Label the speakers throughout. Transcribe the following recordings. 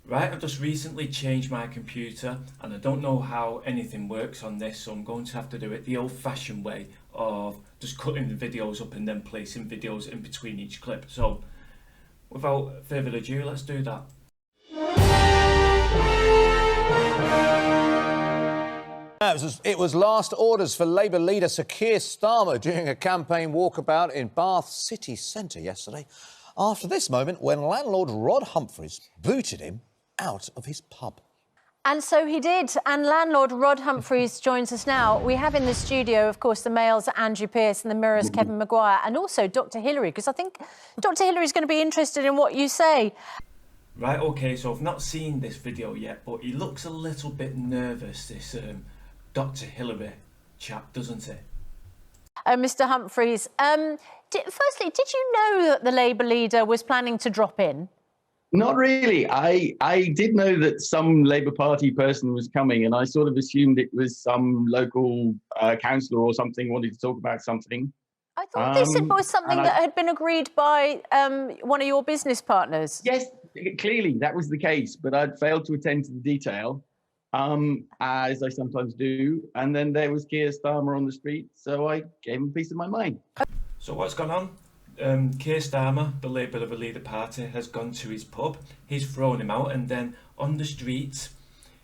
Speaker 1: Right, I've just recently changed my computer and I don't know how anything works on this, so I'm going to have to do it the old-fashioned way of just cutting the videos up and then placing videos in between each clip. So, without further ado, let's do that.
Speaker 2: It was last orders for Labour leader Sir Keir Starmer during a campaign walkabout in Bath city centre yesterday, after this moment when landlord Rod Humphreys booted him out of his pub.
Speaker 3: And so he did. And landlord Rod Humphreys joins us now. We have in the studio, of course, the Mail's Andrew Pearce and the Mirror's Kevin Maguire, and also Dr. Hillary, because I think Dr. Hillary's going to be interested in what you say.
Speaker 1: Right, OK, so I've not seen this video yet, but he looks a little bit nervous, this Dr. Hillary chap, doesn't he?
Speaker 3: Mr. Humphreys, firstly, did you know that the Labour leader was planning to drop in?
Speaker 4: Not really. I did know that some Labour Party person was coming, and I sort of assumed it was some local councillor or something wanting to talk about something.
Speaker 3: I thought this was something that had been agreed by one of your business partners.
Speaker 4: Yes, clearly that was the case, but I'd failed to attend to the detail, as I sometimes do. And then there was Keir Starmer on the street, so I gave him a piece of my mind.
Speaker 1: So what's gone on? Keir Starmer, the Labour leader party, has gone to his pub. He's thrown him out, and then on the streets,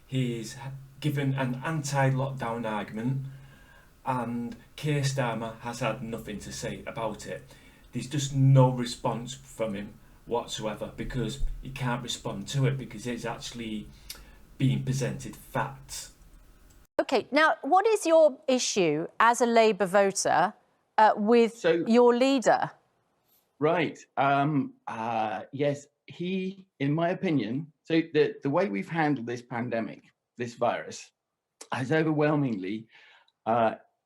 Speaker 1: he's given an anti-lockdown argument, and Keir Starmer has had nothing to say about it. There's just no response from him whatsoever, because he can't respond to it because it's actually being presented facts.
Speaker 3: OK, now, what is your issue as a Labour voter with your leader?
Speaker 4: Right. Yes, he, in my opinion, so the way we've handled this pandemic, this virus, has overwhelmingly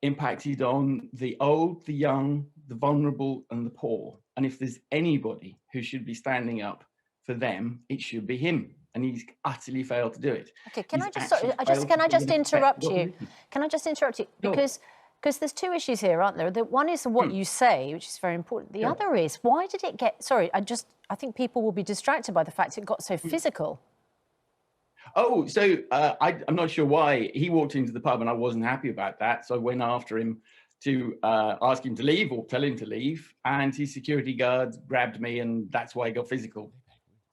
Speaker 4: impacted on the old, the young, the vulnerable and the poor. And if there's anybody who should be standing up for them, it should be him. And he's utterly failed to do it.
Speaker 3: OK, can I just interrupt you? Can I just interrupt you? Because there's two issues here, aren't there? The one is what you say, which is very important. The other is, why did it get... Sorry, I think people will be distracted by the fact it got so physical.
Speaker 4: Oh, so I'm not sure why. He walked into the pub and I wasn't happy about that. So I went after him to ask him to leave or tell him to leave. And his security guards grabbed me, and that's why it got physical.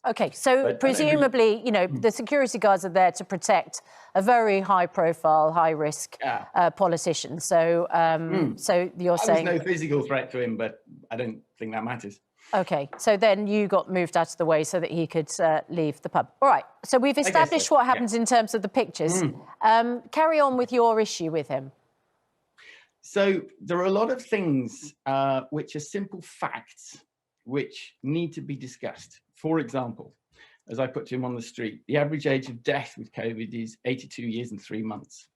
Speaker 3: OK, so presumably, you know, the security guards are there to protect a very high-profile, high-risk politician. So, so you're saying...
Speaker 4: There was no physical threat to him, but I don't think that matters.
Speaker 3: OK, so then you got moved out of the way so that he could leave the pub. All right, so we've established what happens in terms of the pictures. Carry on with your issue with him.
Speaker 4: So there are a lot of things which are simple facts which need to be discussed. For example, as I put to him on the street, the average age of death with COVID is 82 years and 3 months.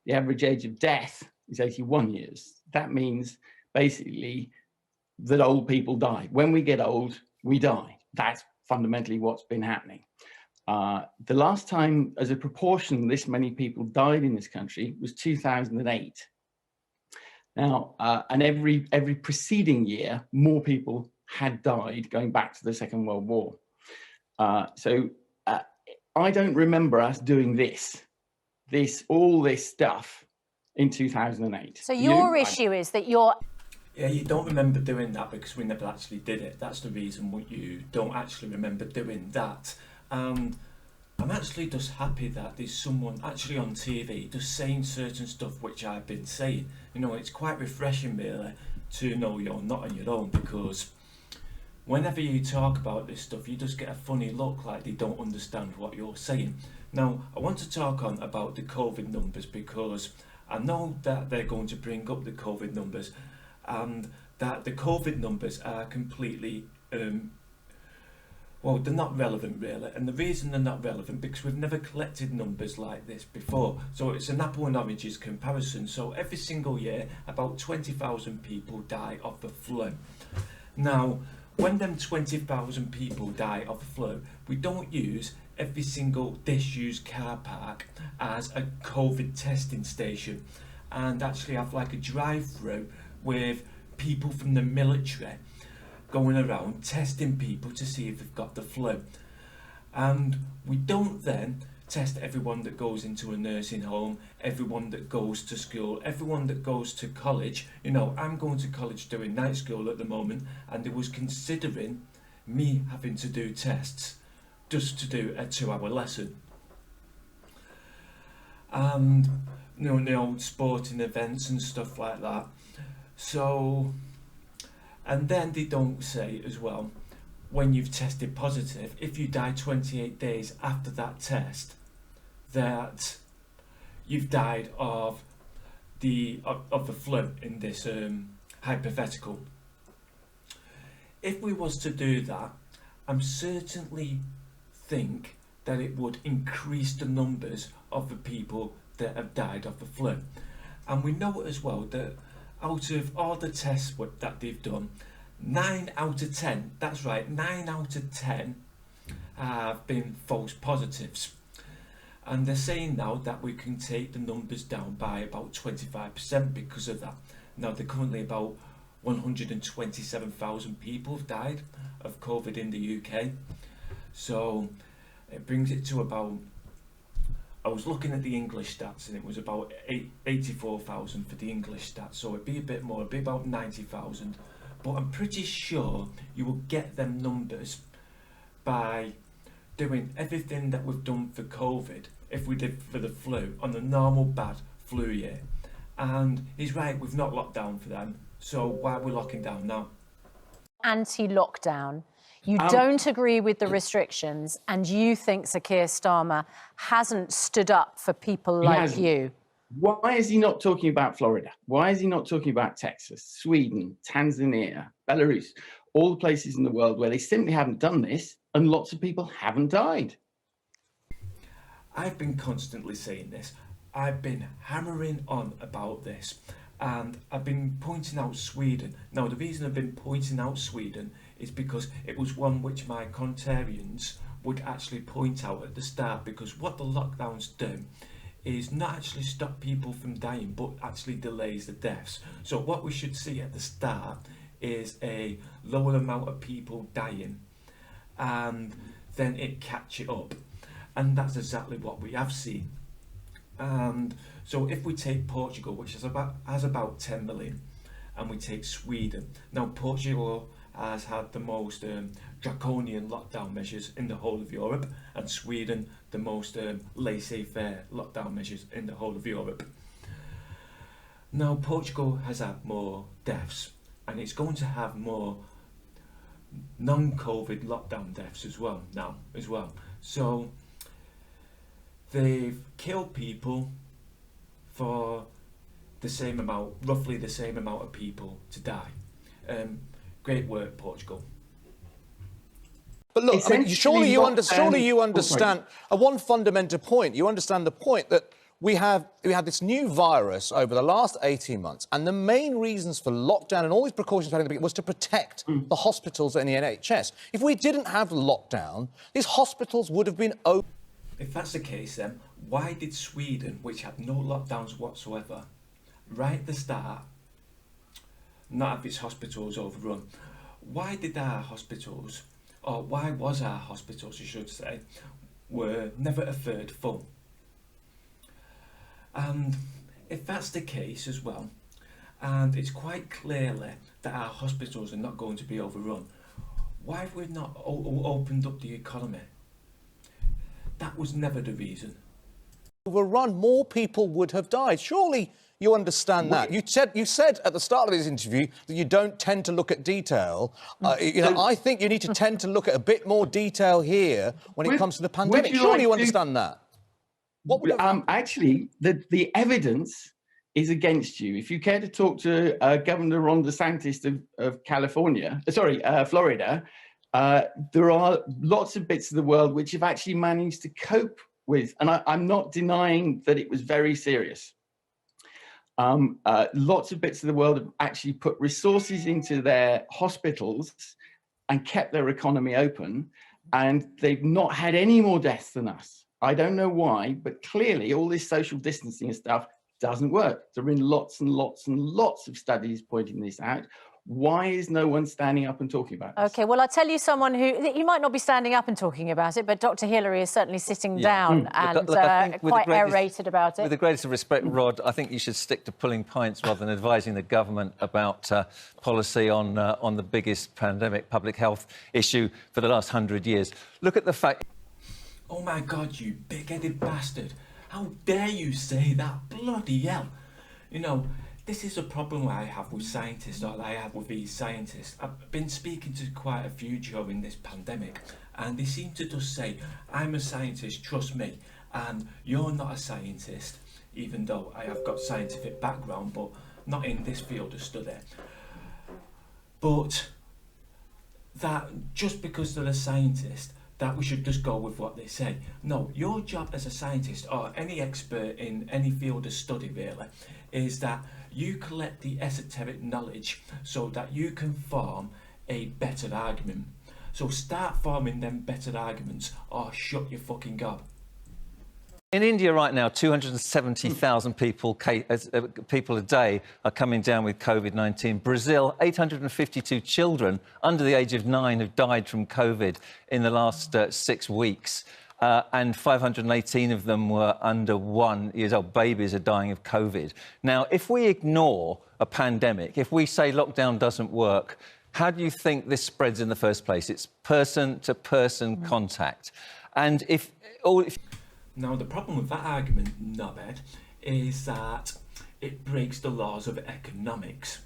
Speaker 4: The average age of death is 81 years. That means basically that old people die. When we get old, we die. That's fundamentally what's been happening. The last time, as a proportion, this many people died in this country was 2008. Now, and every preceding year, more people had died going back to the Second World War. So I don't remember us doing all this stuff in 2008.
Speaker 3: So your issue is that you're...
Speaker 1: Yeah, you don't remember doing that because we never actually did it. That's the reason why you don't actually remember doing that. And I'm actually just happy that there's someone actually on TV just saying certain stuff which I've been saying. You know, it's quite refreshing really to know you're not on your own, because whenever you talk about this stuff, you just get a funny look like they don't understand what you're saying. Now, I want to talk on about the COVID numbers, because I know that they're going to bring up the COVID numbers, and that the COVID numbers are completely, well, they're not relevant really. And the reason they're not relevant, because we've never collected numbers like this before. So it's an apple and oranges comparison. So every single year, about 20,000 people die of the flu. Now, when them 20,000 people die of the flu, we don't use every single disused car park as a COVID testing station, and actually have like a drive-through with people from the military going around testing people to see if they've got the flu. And we don't then test everyone that goes into a nursing home, everyone that goes to school, everyone that goes to college. You know, I'm going to college doing night school at the moment, and it was considering me having to do tests just to do a 2-hour lesson. And you know, the old sporting events and stuff like that. So, and then they don't say as well, when you've tested positive, if you die 28 days after that test, that you've died of the flu in this hypothetical. If we was to do that, I'm certainly think that it would increase the numbers of the people that have died of the flu. And we know as well that out of all the tests that they've done, 9 out of 10, that's right, 9 out of 10 have been false positives. And they're saying now that we can take the numbers down by about 25% because of that. Now, they're currently about 127,000 people have died of COVID in the UK. So it brings it to about, I was looking at the English stats, and it was about 84,000 for the English stats. So it'd be a bit more, it'd be about 90,000. But I'm pretty sure you will get them numbers by doing everything that we've done for COVID, if we did for the flu, on a normal bad flu year. And he's right, we've not locked down for them, so why are we locking down now?
Speaker 3: Anti-lockdown. You don't agree with the restrictions, and you think Sir Keir Starmer hasn't stood up for people like you.
Speaker 4: Why is he not talking about Florida? Why is he not talking about Texas, Sweden, Tanzania, Belarus, all the places in the world where they simply haven't done this and lots of people haven't died?
Speaker 1: I've been constantly saying this. I've been hammering on about this, and I've been pointing out Sweden. Now, the reason I've been pointing out Sweden is because it was one which my contrarians would actually point out at the start, because what the lockdowns do is not actually stop people from dying, but actually delays the deaths. So what we should see at the start is a lower amount of people dying, and then it catch it up. And that's exactly what we have seen. And so if we take Portugal, which has about 10 million, and we take Sweden. Now, Portugal has had the most draconian lockdown measures in the whole of Europe, and Sweden the most laissez-faire lockdown measures in the whole of Europe. Now, Portugal has had more deaths, and it's going to have more non-COVID lockdown deaths as well now as well. So they've killed people for the same amount, roughly the same amount of people to die. Great work, Portugal.
Speaker 2: But look, I mean, surely you understand one fundamental point. You understand the point that we had this new virus over the last 18 months, and the main reasons for lockdown and all these precautions was to protect the hospitals and the NHS. If we didn't have lockdown, these hospitals would have been open.
Speaker 1: If that's the case, then why did Sweden, which had no lockdowns whatsoever, right at the start, not have its hospitals overrun? Why did our hospitals, or why was our hospitals, I should say, were never a third full? And if that's the case as well, and it's quite clearly that our hospitals are not going to be overrun, why have we not opened up the economy? That was never the reason.
Speaker 2: Overrun, more people would have died. Surely you understand that. You said at the start of this interview that you don't tend to look at detail. I think you need to tend to look at a bit more detail here when it comes to the pandemic. Surely you understand that.
Speaker 4: Actually, the evidence is against you. If you care to talk to Governor Ron DeSantis of Florida, there are lots of bits of the world which have actually managed to cope with, and I'm not denying that it was very serious. Lots of bits of the world have actually put resources into their hospitals and kept their economy open, and they've not had any more deaths than us. I don't know why, but clearly all this social distancing and stuff doesn't work. There have been lots and lots and lots of studies pointing this out. Why is no one standing up and talking about this?
Speaker 3: OK, well, I'll tell you someone who... You might not be standing up and talking about it, but Dr Hillary is certainly sitting down and
Speaker 5: Look, I think
Speaker 3: quite aerated about it.
Speaker 5: With the greatest of respect, Rod, I think you should stick to pulling pints rather than advising the government about policy on the biggest pandemic public health issue for the last 100 years. Look at the fact...
Speaker 1: Oh my God, you big-headed bastard. How dare you say that? Bloody hell. You know, this is a problem I have with scientists, or I have with these scientists. I've been speaking to quite a few during this pandemic, and they seem to just say, I'm a scientist, trust me, and you're not a scientist, even though I have got scientific background, but not in this field of study. But that just because they're a scientist, that we should just go with what they say. No, your job as a scientist, or any expert in any field of study really, is that you collect the esoteric knowledge so that you can form a better argument. So start forming them better arguments, or shut your fucking gob.
Speaker 5: In India right now, 270,000 people a day are coming down with COVID-19. Brazil, 852 children under the age of 9 have died from COVID in the last 6 weeks. And 518 of them were under 1 years old. Babies are dying of COVID. Now, if we ignore a pandemic, if we say lockdown doesn't work, how do you think this spreads in the first place? It's person-to-person contact. And
Speaker 1: Now, the problem with that argument, knobhead, is that it breaks the laws of economics.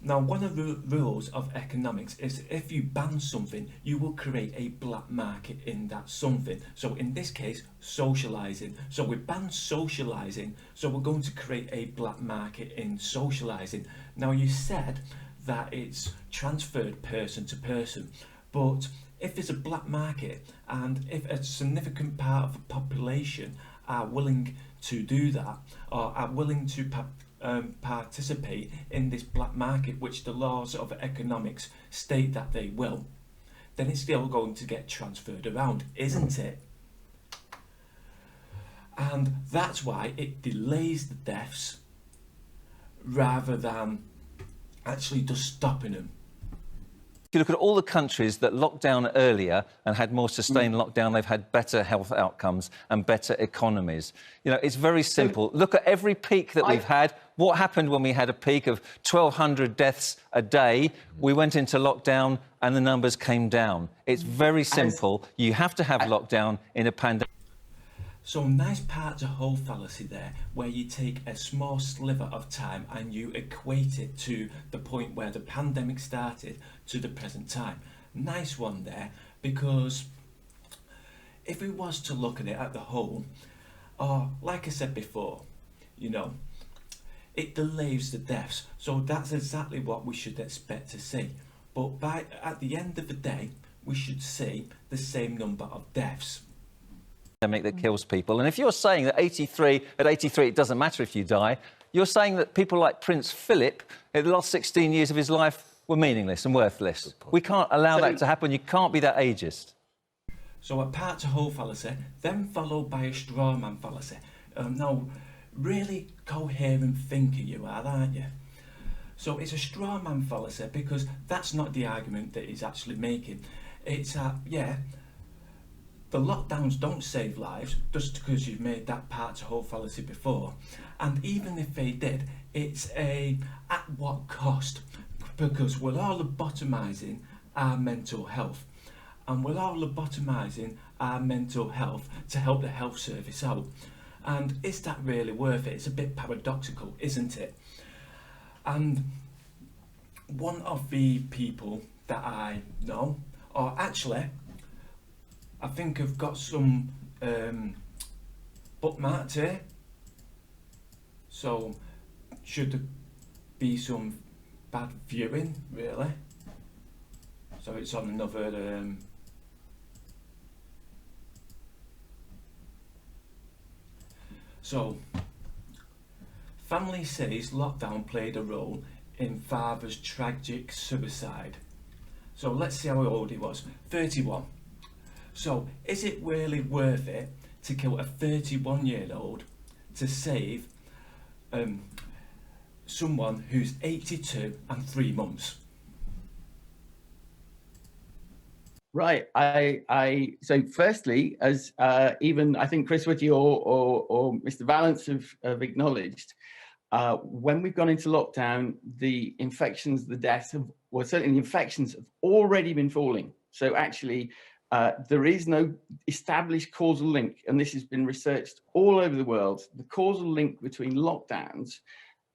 Speaker 1: Now, one of the rules of economics is if you ban something, you will create a black market in that something. So in this case, socialising. So we ban socialising, so we're going to create a black market in socialising. Now, you said that it's transferred person to person, but if there's a black market and if a significant part of the population are willing to do that, or are willing to participate in this black market, which the laws of economics state that they will, then it's still going to get transferred around, isn't it? And that's why it delays the deaths rather than actually just stopping them.
Speaker 5: If you look at all the countries that locked down earlier and had more sustained lockdown, they've had better health outcomes and better economies. You know, it's very simple. Look at every peak that we've had. What happened when we had a peak of 1,200 deaths a day? We went into lockdown and the numbers came down. It's very simple. You have to have lockdown in a pandemic.
Speaker 1: So nice part to whole fallacy there, where you take a small sliver of time and you equate it to the point where the pandemic started to the present time. Nice one there, because if we was to look at it at the whole, or like I said before, you know, it delays the deaths. So that's exactly what we should expect to see. But at the end of the day, we should see the same number of deaths.
Speaker 5: That kills people. And if you're saying that at 83 it doesn't matter if you die, you're saying that people like Prince Philip in the last 16 years of his life were meaningless and worthless. We can't allow that to happen. You can't be that ageist.
Speaker 1: So a part to whole fallacy, then followed by a straw man fallacy. No, really coherent thinker you are, aren't you? So it's a straw man fallacy because that's not the argument that he's actually making. It's yeah, the lockdowns don't save lives just because you've made that part to whole fallacy before. And even if they did, it's at what cost? Because we're all lobotomising our mental health. And we're all lobotomising our mental health to help the health service out. And is that really worth it? It's a bit paradoxical, isn't it? And one of the people that I know, or actually, I think I've got some bookmarked here. So, should there be some bad viewing, really? So it's on another... So, family says lockdown played a role in father's tragic suicide. So let's see how old he was. 31. So, is it really worth it to kill a 31-year-old to save someone who's 82 and 3 months.
Speaker 4: Right. So firstly, as even I think Chris Whitty or Mr. Valance have acknowledged, when we've gone into lockdown, the infections, the deaths certainly the infections have already been falling. So actually, there is no established causal link, and this has been researched all over the world. The causal link between lockdowns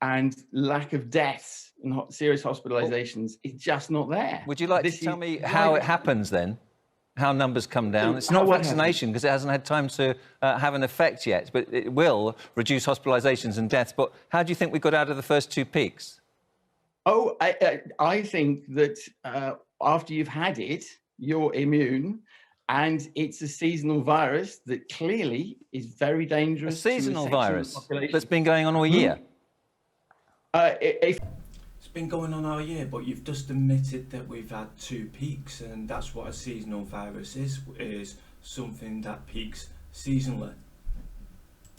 Speaker 4: and lack of deaths and serious hospitalizations is just not there.
Speaker 5: Would you like to tell me how it happens then? How numbers come down? It's not vaccination because it hasn't had time to have an effect yet, but it will reduce hospitalizations and deaths. But how do you think we got out of the first 2 peaks?
Speaker 4: Oh, I think that after you've had it, you're immune, and it's a seasonal virus that clearly is very dangerous.
Speaker 5: A seasonal virus that's been going on all year.
Speaker 1: It's been going on all year, but you've just admitted that we've had 2 peaks, and that's what a seasonal virus is something that peaks seasonally.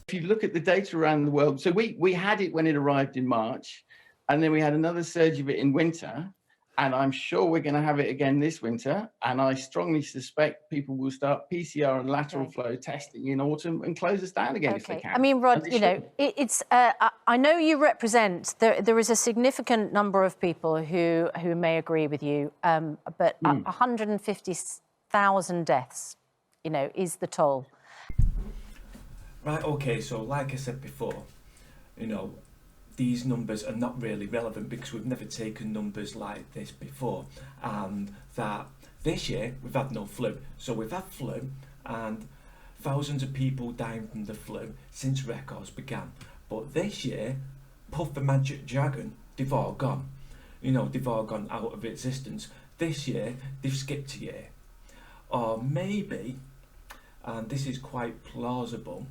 Speaker 4: If you look at the data around the world, so we had it when it arrived in March, and then we had another surge of it in winter, and I'm sure we're going to have it again this winter, and I strongly suspect people will start PCR and lateral flow testing in autumn and close us down again if they can.
Speaker 3: I mean, Rod, you know, I know you represent, there is a significant number of people who may agree with you, but 150,000 deaths, you know, is the toll.
Speaker 1: Right, okay, so like I said before, you know, these numbers are not really relevant because we've never taken numbers like this before, and that this year we've had no flu. So we've had flu and thousands of people dying from the flu since records began. But this year, puff the magic dragon, they've all gone. You know, they've all gone out of existence. This year, they've skipped a year. Or maybe, and this is quite plausible,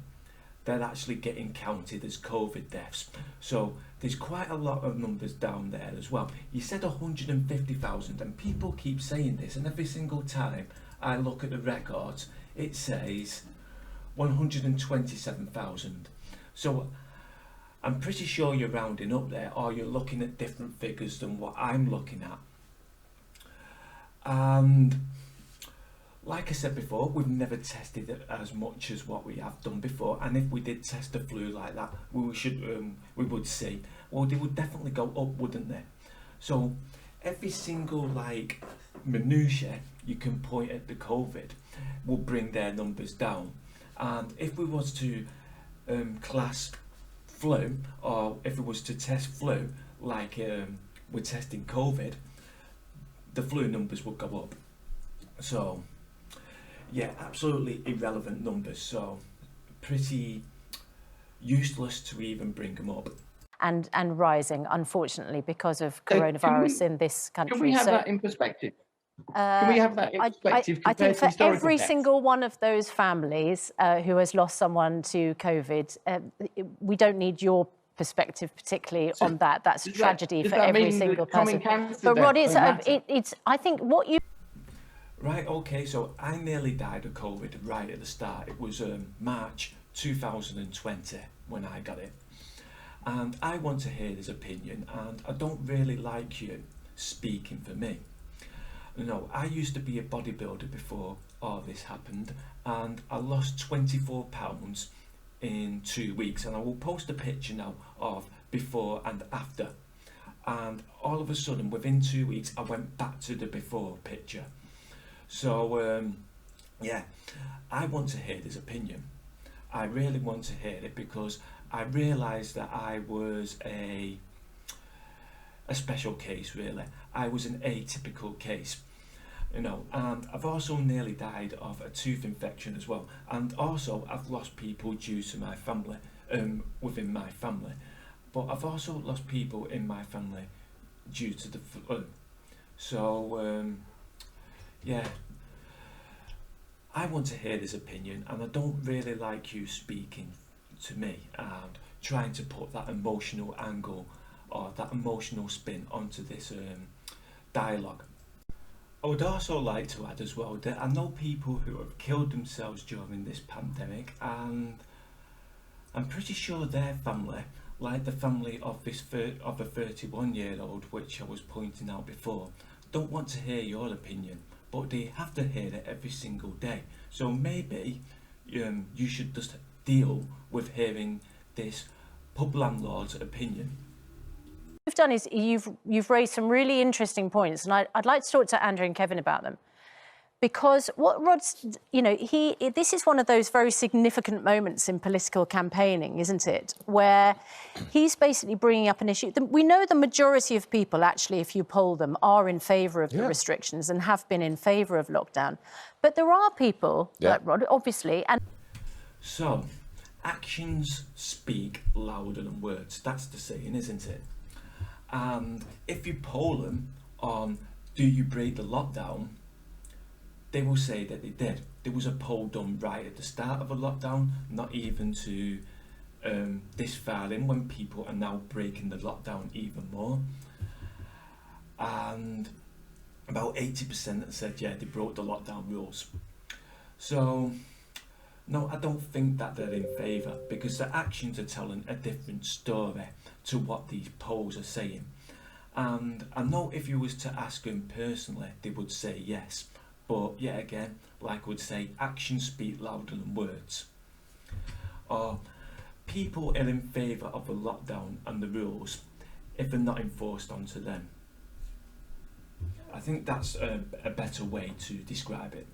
Speaker 1: they're actually getting counted as COVID deaths. So there's quite a lot of numbers down there as well. You said 150,000, and people keep saying this, and every single time I look at the records, it says 127,000. So I'm pretty sure you're rounding up there, or you're looking at different figures than what I'm looking at. And like I said before, we've never tested it as much as what we have done before, and if we did test the flu like that, we would see, well, they would definitely go up, wouldn't they? So every single like minutiae you can point at the COVID will bring their numbers down. And if we was to class flu, or if it was to test flu like we're testing COVID, the flu numbers would go up. So yeah, absolutely irrelevant numbers, so pretty useless to even bring them up.
Speaker 3: And rising, unfortunately, because of coronavirus in this country.
Speaker 4: Can we have that in perspective? Can we have that in perspective?
Speaker 3: I think for every single one of those families who has lost someone to COVID, we don't need your perspective particularly on that. That's a tragedy for every single person. But Rod, it's I think what you...
Speaker 1: Right, okay, so I nearly died of COVID right at the start. It was March 2020 when I got it. And I want to hear his opinion, and I don't really like you speaking for me. You know, I used to be a bodybuilder before all this happened, and I lost 24 pounds in 2 weeks, and I will post a picture now of before and after. And all of a sudden, within 2 weeks, I went back to the before picture. So, yeah, I want to hear his opinion. I really want to hear it because I realised that I was a special case, really. I was an atypical case, you know, and I've also nearly died of a tooth infection as well. And also, I've lost people due to my family, within my family. But I've also lost people in my family due to the flu. So, yeah, I want to hear his opinion, and I don't really like you speaking to me and trying to put that emotional angle or that emotional spin onto this dialogue. I would also like to add as well that I know people who have killed themselves during this pandemic, and I'm pretty sure their family like the family of of a 31-year-old, which I was pointing out before, don't want to hear your opinion, but they have to hear it every single day. So maybe you should just deal with hearing this pub landlord's opinion.
Speaker 3: What you've done is you've raised some really interesting points, and I'd like to talk to Andrew and Kevin about them. Because what Rod's, this is one of those very significant moments in political campaigning, isn't it? Where he's basically bringing up an issue. We know the majority of people, actually, if you poll them, are in favour of the restrictions and have been in favour of lockdown. But there are people, like Rod, obviously, and...
Speaker 1: So, actions speak louder than words. That's the saying, isn't it? And if you poll them on, do you break the lockdown? They will say that they did. There was a poll done right at the start of a lockdown, not even to this far in, when people are now breaking the lockdown even more. And about 80% said, yeah, they broke the lockdown rules. So, no, I don't think that they're in favour, because their actions are telling a different story to what these polls are saying. And I know if you was to ask them personally, they would say yes. But yet again, like I would say, actions speak louder than words. Or people are in favour of the lockdown and the rules if they're not enforced onto them. I think that's a better way to describe it.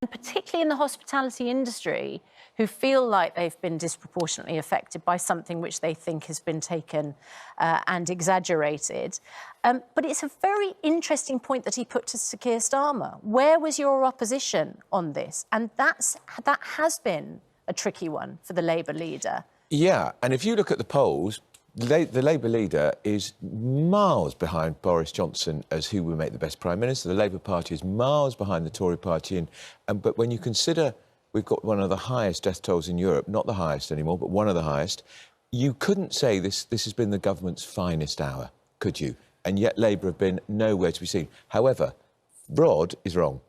Speaker 3: And particularly in the hospitality industry, who feel like they've been disproportionately affected by something which they think has been taken and exaggerated. But it's a very interesting point that he put to Sir Keir Starmer. Where was your opposition on this? And that has been a tricky one for the Labour leader.
Speaker 6: Yeah, and if you look at the polls, the Labour leader is miles behind Boris Johnson as who will make the best Prime Minister. The Labour Party is miles behind the Tory Party. But when you consider we've got one of the highest death tolls in Europe, not the highest anymore, but one of the highest, you couldn't say this has been the government's finest hour, could you? And yet Labour have been nowhere to be seen. However, Rod is wrong.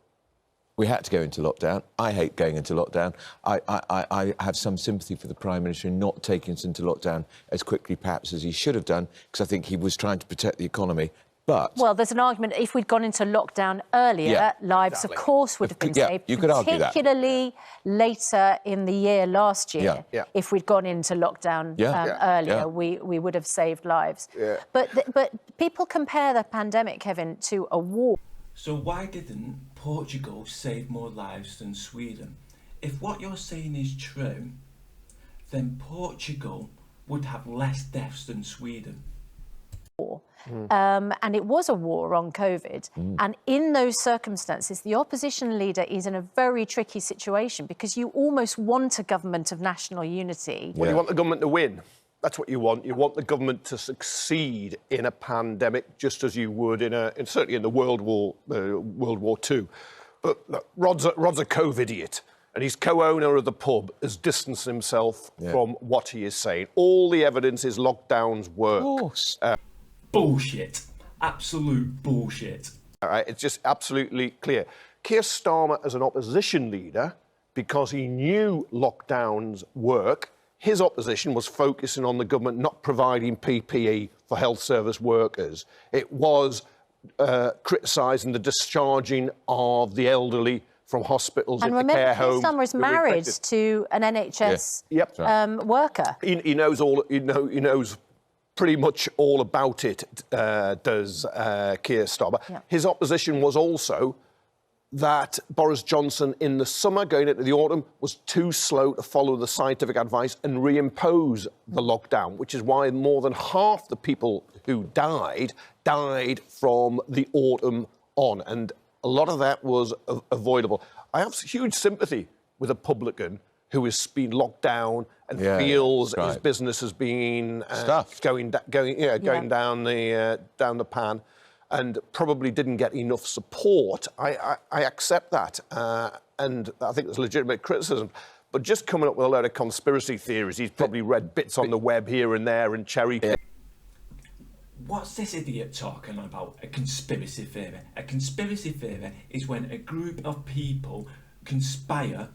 Speaker 6: We had to go into lockdown. I hate going into lockdown. I have some sympathy for the Prime Minister in not taking us into lockdown as quickly, perhaps, as he should have done, because I think he was trying to protect the economy. But...
Speaker 3: Well, there's an argument, if we'd gone into lockdown earlier, lives, of course, would have been saved.
Speaker 6: You could argue that.
Speaker 3: Particularly later in the year last year, if we'd gone into lockdown earlier, we would have saved lives. But people compare the pandemic, Kevin, to a war.
Speaker 1: So why didn't Portugal save more lives than Sweden? If what you're saying is true, then Portugal would have less deaths than Sweden.
Speaker 3: And it was a war on COVID. And in those circumstances, the opposition leader is in a very tricky situation, because you almost want a government of national unity.
Speaker 7: Well, you want the government to win. That's what you want. You want the government to succeed in a pandemic, just as you would certainly in the World War II. But look, Rod's a COVID idiot, and his co-owner of the pub has distanced himself from what he is saying. All the evidence is lockdowns work.
Speaker 1: Bullshit. Absolute bullshit.
Speaker 7: All right, it's just absolutely clear. Keir Starmer, as an opposition leader, because he knew lockdowns work, his opposition was focusing on the government not providing PPE for health service workers. It was criticising the discharging of the elderly from hospitals and
Speaker 3: remember,
Speaker 7: care homes.
Speaker 3: Keir Starmer is married to an NHS worker.
Speaker 7: He knows all. He knows pretty much all about it. Does Keir Starmer? Yeah. His opposition was also that Boris Johnson in the summer, going into the autumn, was too slow to follow the scientific advice and reimpose the lockdown, which is why more than half the people who died from the autumn on. And a lot of that was avoidable. I have huge sympathy with a publican who has been locked down and feels his business has been going down the pan, and probably didn't get enough support. I accept that, and I think there's legitimate criticism. But just coming up with a load of conspiracy theories, he's probably read bits on the web here and there and cherry-picked.
Speaker 1: What's this idiot talking about? A conspiracy theory. A conspiracy theory is when a group of people conspire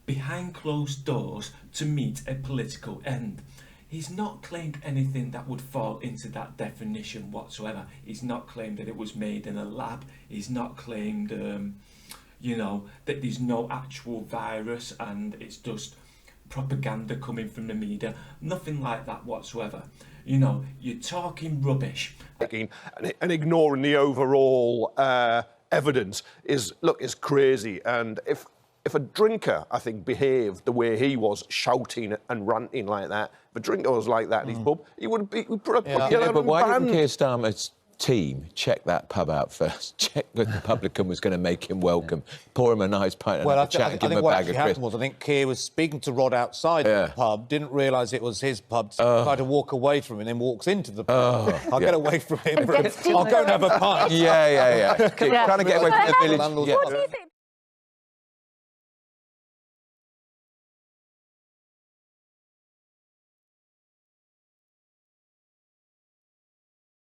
Speaker 1: behind closed doors to meet a political end. He's not claimed anything that would fall into that definition whatsoever. He's not claimed that it was made in a lab. He's not claimed, you know, that there's no actual virus and it's just propaganda coming from the media. Nothing like that whatsoever. You know, you're talking rubbish.
Speaker 7: And ignoring the overall evidence is crazy. And if a drinker, I think, behaved the way he was, shouting and ranting like that, if a drinker was like that in his pub, he would put up.
Speaker 6: But why didn't Keir Starmer's team check that pub out first? Check that the publican was going to make him welcome, pour him a nice pint and have a chat, and give him a bag of crisps.
Speaker 2: I think Keir was speaking to Rod outside the pub, didn't realise it was his pub, tried to walk away from him, and then walks into the pub. I'll get away from him. I'll go and have a pint.
Speaker 6: Trying to get away from the village.
Speaker 3: What do you think?